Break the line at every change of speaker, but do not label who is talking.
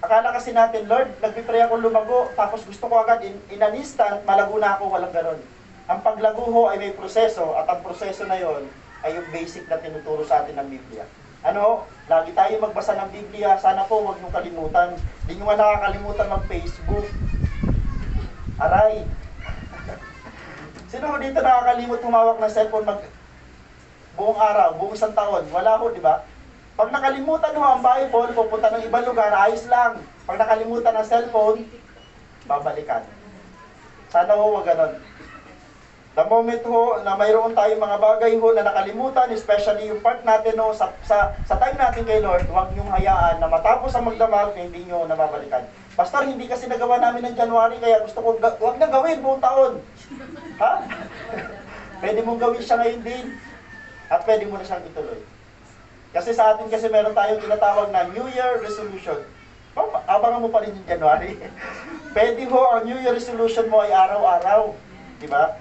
Akala kasi natin, Lord, nagpipray ako lumago, tapos gusto ko agad, in an instant, malago na ako, walang ganon. Ang paglago ho ay may proseso, at ang proseso na yon ay yung basic na tinuturo sa atin ng Biblia. Ano, lagi tayo magbasa ng Biblia, sana po huwag nyo kalimutan. Hindi nyo nga nakakalimutan mag-Facebook. Aray. Sino ho dito nakakalimot humawak ng cellphone buong araw, buong isang taon? Wala ho, di ba? Pag nakalimutan ho ang Bible, pupunta ng ibang lugar, ayos lang. Pag nakalimutan ang cellphone, babalikan. Sana ho, wag ganon. The moment ho na mayroon tayong mga bagay ho na nakalimutan, especially yung part natin ho, sa time natin kay Lord, huwag niyong hayaan na matapos ang magdamag, hindi niyo nababalikan. Pastor, hindi kasi nagawa namin ng January, kaya gusto ko, huwag na gawin buong taon. Ha? Pwede mong gawin siya ngayon din, at pwede mo na siyang ituloy. Kasi sa atin kasi meron tayong tinatawag na New Year Resolution. Abangan mo pa rin yung January. Pwede ho, ang New Year Resolution mo ay araw-araw. Diba?